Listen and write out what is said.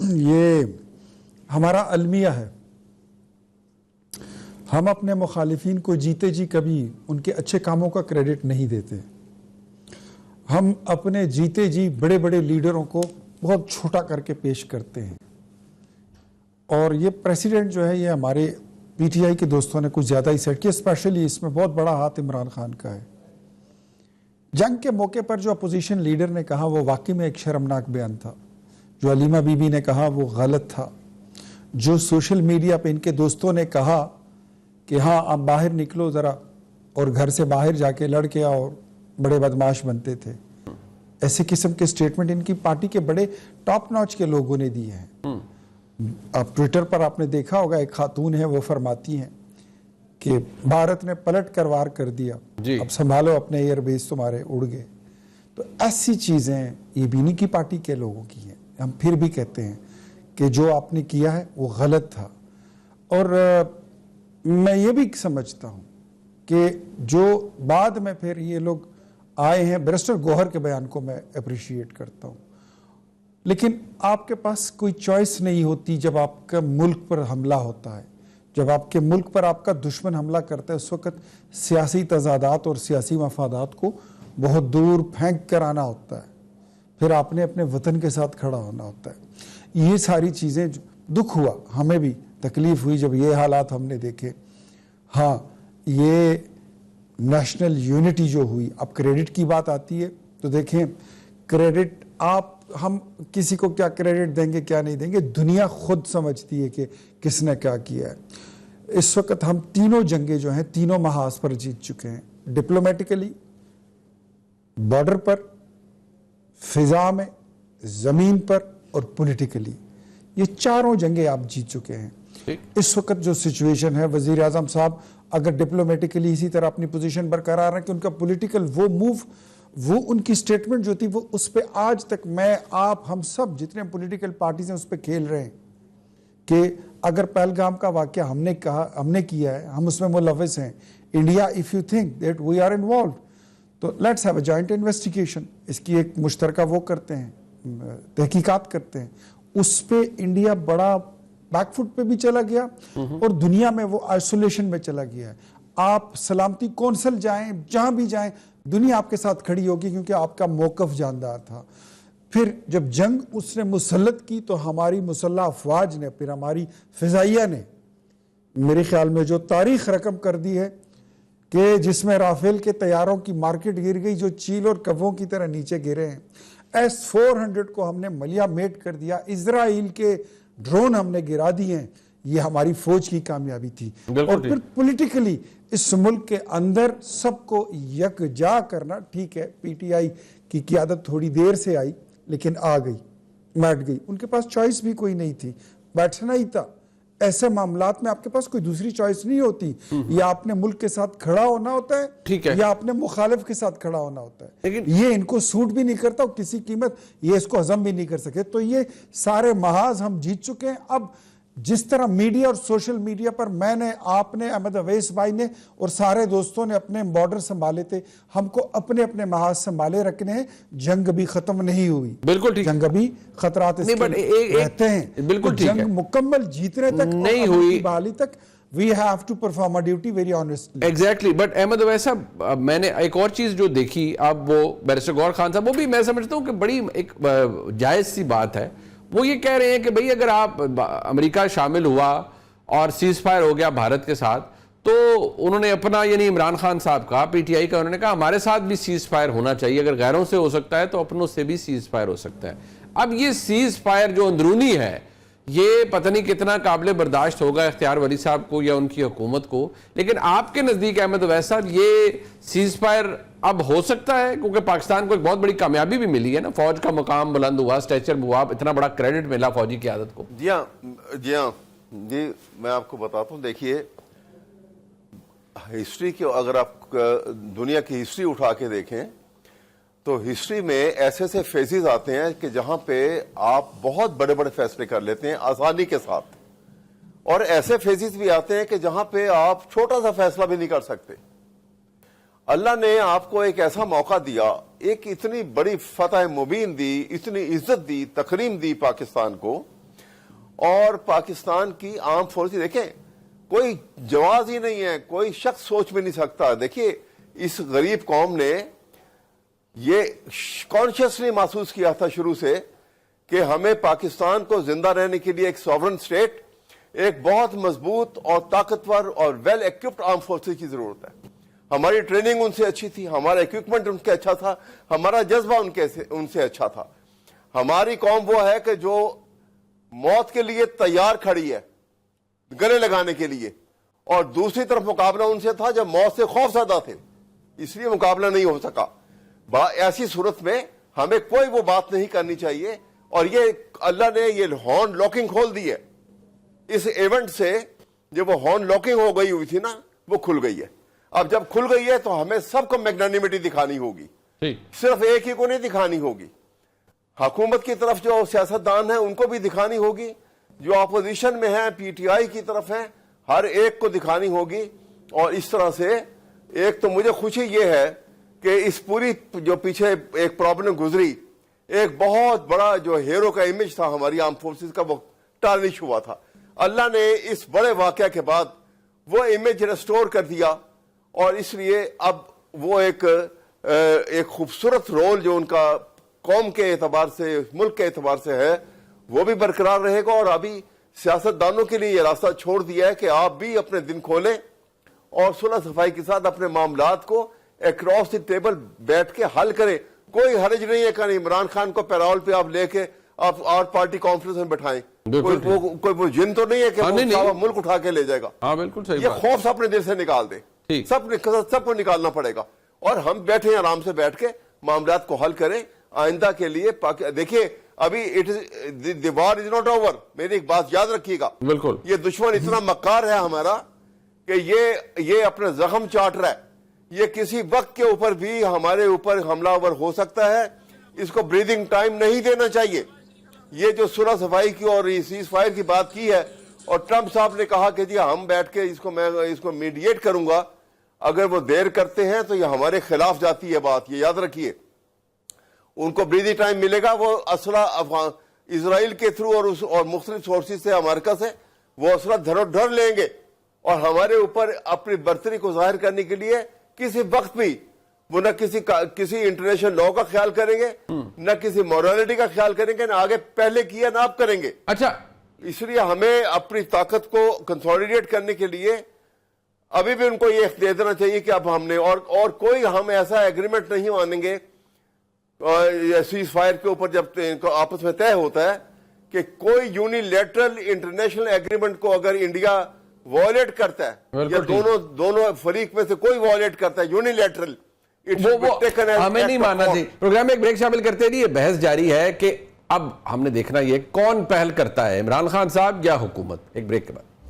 یہ ہمارا المیہ ہے. ہم اپنے مخالفین کو جیتے جی کبھی ان کے اچھے کاموں کا کریڈٹ نہیں دیتے. ہم اپنے جیتے جی بڑے بڑے لیڈروں کو بہت چھوٹا کر کے پیش کرتے ہیں. اور یہ پریسیڈنٹ جو ہے یہ ہمارے پی ٹی آئی کے دوستوں نے کچھ زیادہ ہی سیٹ کیا. اسپیشلی اس میں بہت بڑا ہاتھ عمران خان کا ہے. جنگ کے موقع پر جو اپوزیشن لیڈر نے کہا وہ واقعی میں ایک شرمناک بیان تھا. جو علیمہ بی بی نے کہا وہ غلط تھا. جو سوشل میڈیا پہ ان کے دوستوں نے کہا کہ ہاں آپ باہر نکلو ذرا اور گھر سے باہر جا کے لڑ کے آؤ، بڑے بدماش بنتے تھے، ایسے قسم کے سٹیٹمنٹ ان کی پارٹی کے بڑے ٹاپ ناچ کے لوگوں نے دیے ہیں. آپ ٹویٹر پر آپ نے دیکھا ہوگا ایک خاتون ہے وہ فرماتی ہیں کہ بھارت نے پلٹ کر وار کر دیا، اب سنبھالو اپنے ایئر بیس تمہارے اڑ گئے. تو ایسی چیزیں یہ بھی نہیں کی پارٹی کے لوگوں کی ہیں. ہم پھر بھی کہتے ہیں کہ جو آپ نے کیا ہے وہ غلط تھا. اور میں یہ بھی سمجھتا ہوں کہ جو بعد میں پھر یہ لوگ آئے ہیں، بیرسٹر گوہر کے بیان کو میں اپریشیٹ کرتا ہوں، لیکن آپ کے پاس کوئی چوائس نہیں ہوتی جب آپ کا ملک پر حملہ ہوتا ہے. جب آپ کے ملک پر آپ کا دشمن حملہ کرتا ہے اس وقت سیاسی تضادات اور سیاسی مفادات کو بہت دور پھینک کر آنا ہوتا ہے. پھر آپ نے اپنے وطن کے ساتھ کھڑا ہونا ہوتا ہے. یہ ساری چیزیں دکھ ہوا، ہمیں بھی تکلیف ہوئی جب یہ حالات ہم نے دیکھے. ہاں یہ نیشنل یونٹی جو ہوئی، اب کریڈٹ کی بات آتی ہے تو دیکھیں کریڈٹ ہم کسی کو کیا کریڈٹ دیں گے کیا نہیں دیں گے، دنیا خود سمجھتی ہے کہ کس نے کیا کیا ہے. اس وقت ہم تینوں جنگیں جو ہیں تینوں محاذ پر جیت چکے ہیں. ڈپلومیٹیکلی، بارڈر پر، فضا میں، زمین پر اور پولیٹیکلی، یہ چاروں جنگیں آپ جیت چکے ہیں. اس وقت جو سچویشن ہے، وزیر اعظم صاحب اگر ڈپلومیٹیکلی اسی طرح اپنی پوزیشن برقرار رہے کہ ان کا پولیٹیکل وہ موو، وہ ان کی سٹیٹمنٹ جو تھی وہ اس پہ آج تک میں آپ ہم سب جتنے پولیٹیکل پارٹیز ہیں اس پہ کھیل رہے ہیں کہ اگر پہلگام کا واقعہ ہم نے کیا ہے، ہم اس میں ملوث ہیں. India if you think that we are involved تو let's have a joint investigation. اس کی ایک مشترکہ وہ کرتے ہیں، تحقیقات کرتے ہیں. اس پہ انڈیا بڑا بیک فٹ پہ بھی چلا گیا اور دنیا میں وہ آئسولیشن میں چلا گیا ہے. آپ سلامتی کونسل جائیں، جہاں بھی جائیں، دنیا آپ کے ساتھ کھڑی ہوگی کیونکہ آپ کا موقف جاندار تھا. پھر جب جنگ اس نے مسلط کی تو ہماری مسلح افواج نے، پھر ہماری فضائیہ نے میرے خیال میں جو تاریخ رقم کر دی ہے کہ جس میں رافیل کے طیاروں کی مارکیٹ گر گئی جو چیل اور کووں کی طرح نیچے گرے ہیں. S-400 کو ہم نے ملیا میٹ کر دیا. اسرائیل کے ڈرون ہم نے گرا دیے ہیں. یہ ہماری فوج کی کامیابی تھی. اور پھر پولیٹیکلی اس ملک کے اندر سب کو یکجا کرنا. ٹھیک ہے پی ٹی آئی کی قیادت تھوڑی دیر سے آئی لیکن آ گئی، بیٹھ گئی. ان کے پاس چوائس بھی کوئی نہیں تھی، بیٹھنا ہی تھا. ایسے معاملات میں آپ کے پاس کوئی دوسری چوائس نہیں ہوتی. یا آپ نے ملک کے ساتھ کھڑا ہونا ہوتا ہے یا آپ نے مخالف کے ساتھ کھڑا ہونا ہوتا ہے. یہ ان کو سوٹ بھی نہیں کرتا اور کسی قیمت یہ اس کو ہضم بھی نہیں کر سکے. تو یہ سارے محاذ ہم جیت چکے ہیں. اب جس طرح میڈیا اور سوشل میڈیا پر میں نے، آپ نے، احمد اویس بھائی نے اور سارے دوستوں نے اپنے بارڈر سنبھالے تھے، ہم کو اپنے اپنے محاذ سنبھالے رکھنے ہیں. جنگ بھی ختم نہیں ہوئی، بالکل ٹھیک، جنگ ابھی خطرات اس کے رہتے ہیں. بالکل ٹھیک ہے، جنگ مکمل جیتنے تک نہیں ہوئی، بحالی تک we have to perform our duty very honestly. Exactly. But Ahmed Awais Sahab میں نے ایک اور چیز جو دیکھی، اب وہ بیرسٹر گوہر خان صاحب، وہ بھی میں سمجھتا ہوں کہ بڑی ایک جائز سی بات ہے. وہ یہ کہہ رہے ہیں کہ بھئی اگر آپ امریکہ شامل ہوا اور سیز فائر ہو گیا بھارت کے ساتھ، تو انہوں نے اپنا، یعنی عمران خان صاحب کا، پی ٹی آئی کا، انہوں نے کہا ہمارے ساتھ بھی سیز فائر ہونا چاہیے. اگر غیروں سے ہو سکتا ہے تو اپنوں سے بھی سیز فائر ہو سکتا ہے. اب یہ سیز فائر جو اندرونی ہے یہ پتہ نہیں کتنا قابل برداشت ہوگا اختیار ولی صاحب کو یا ان کی حکومت کو. لیکن آپ کے نزدیک احمد اویس صاحب یہ سیز فائر اب ہو سکتا ہے؟ کیونکہ پاکستان کو ایک بہت بڑی کامیابی بھی ملی ہے نا، فوج کا مقام بلند ہوا، اسٹیچر ہوا، اتنا بڑا کریڈٹ ملا فوجی قیادت کو. جی ہاں میں آپ کو بتاتا ہوں. دیکھیے ہسٹری کی اگر آپ دنیا کی ہسٹری اٹھا کے دیکھیں تو ہسٹری میں ایسے ایسے فیزز آتے ہیں کہ جہاں پہ آپ بہت بڑے بڑے فیصلے کر لیتے ہیں آسانی کے ساتھ، اور ایسے فیزز بھی آتے ہیں کہ جہاں پہ آپ چھوٹا سا فیصلہ بھی نہیں کر سکتے. اللہ نے آپ کو ایک ایسا موقع دیا، ایک اتنی بڑی فتح مبین دی، اتنی عزت دی، تکریم دی پاکستان کو اور پاکستان کی آرم فورسز. دیکھیں کوئی جواز ہی نہیں ہے, کوئی شخص سوچ بھی نہیں سکتا. دیکھیے اس غریب قوم نے یہ کانشیسلی محسوس کیا تھا شروع سے کہ ہمیں پاکستان کو زندہ رہنے کے لیے ایک سوورن اسٹیٹ, ایک بہت مضبوط اور طاقتور اور ویل ایکوپڈ آرم فورسز کی ضرورت ہے. ہماری ٹریننگ ان سے اچھی تھی, ہمارا اکوپمنٹ ان کے اچھا تھا, ہمارا جذبہ ان سے اچھا تھا. ہماری قوم وہ ہے کہ جو موت کے لیے تیار کھڑی ہے گلے لگانے کے لیے, اور دوسری طرف مقابلہ ان سے تھا جب موت سے خوف زدہ تھے, اس لیے مقابلہ نہیں ہو سکا. ایسی صورت میں ہمیں کوئی وہ بات نہیں کرنی چاہیے. اور یہ اللہ نے یہ ہارن لاکنگ کھول دی ہے اس ایونٹ سے. جب وہ ہارن لاکنگ ہو گئی ہوئی تھی نا, وہ کھل گئی ہے. اب جب کھل گئی ہے تو ہمیں سب کو میگنانیمٹی دکھانی ہوگی, صرف ایک ہی کو نہیں دکھانی ہوگی. حکومت کی طرف جو سیاستدان ہیں ان کو بھی دکھانی ہوگی, جو اپوزیشن میں ہیں پی ٹی آئی کی طرف ہیں, ہر ایک کو دکھانی ہوگی. اور اس طرح سے ایک تو مجھے خوشی یہ ہے کہ اس پوری جو پیچھے ایک پرابلم گزری, ایک بہت بڑا جو ہیرو کا امیج تھا ہماری آرم فورسز کا, وہ ٹارنش ہوا تھا. اللہ نے اس بڑے واقعہ کے بعد وہ امیج ریسٹور کر دیا, اور اس لیے اب وہ ایک خوبصورت رول جو ان کا قوم کے اعتبار سے, ملک کے اعتبار سے ہے, وہ بھی برقرار رہے گا. اور ابھی سیاستدانوں کے لیے یہ راستہ چھوڑ دیا ہے کہ آپ بھی اپنے دن کھولیں اور صلح صفائی کے ساتھ اپنے معاملات کو اکراس دی ٹیبل بیٹھ کے حل کریں. کوئی حرج نہیں ہے کہ عمران خان کو پیرول پہ آپ لے کے آپ اور پارٹی کانفرنس میں بٹھائیں. کوئی وہ جن تو نہیں ہے کہ وہ ملک اٹھا کے لے جائے گا. ہاں بالکل صحیح. یہ خوف اپنے دل سے نکال دیں, سب کو نکالنا پڑے گا, اور ہم بیٹھے آرام سے بیٹھ کے معاملات کو حل کریں آئندہ کے لیے. دیکھیے ابھی دی وار از ناٹ اوور. میری ایک بات یاد رکھیے گا, بالکل یہ دشمن اتنا مکار ہے ہمارا کہ یہ اپنے زخم چاٹ رہا ہے. یہ کسی وقت کے اوپر بھی ہمارے اوپر حملہ آور ہو سکتا ہے. اس کو بریدنگ ٹائم نہیں دینا چاہیے. یہ جو صلح صفائی کی اور سیز فائر کی بات کی ہے, اور ٹرمپ صاحب نے کہا کہ جی ہم بیٹھ کے میں اس کو میڈیٹ کروں گا, اگر وہ دیر کرتے ہیں تو یہ ہمارے خلاف جاتی ہے بات, یہ یاد رکھیے. ان کو بریدنگ ٹائم ملے گا, وہ اسلحہ اسرائیل کے تھرو اور مختلف سورسز سے, امریکہ سے وہ اسلحہ ڈھر لیں گے, اور ہمارے اوپر اپنی برتری کو ظاہر کرنے کے لیے کسی وقت بھی وہ نہ کسی انٹرنیشنل لا کا خیال کریں گے, نہ کسی مورالٹی کا خیال کریں گے, نہ آگے پہلے کیا نہ اب کریں گے. اچھا, اس لیے ہمیں اپنی طاقت کو کنسولیڈیٹ کرنے کے لیے ابھی بھی ان کو یہ دے دینا چاہیے کہ اب ہم نے اور کوئی ہم ایسا ایگریمنٹ نہیں مانیں گے سیز فائر کے اوپر جب آپس میں طے ہوتا ہے کہ کوئی یونیلیٹرل انٹرنیشنل ایگریمنٹ کو اگر انڈیا وائلیٹ کرتا ہے, یا دونوں فریق میں سے کوئی وائلیٹ کرتا ہے یونیلیٹرل, ہمیں نہیں ماننا چاہیے. پروگرام میں ایک بریک شامل کرتے ہیں. یہ بحث جاری ہے کہ اب ہم نے دیکھنا یہ کون پہل کرتا ہے, عمران خان صاحب یا حکومت. ایک بریک کے بعد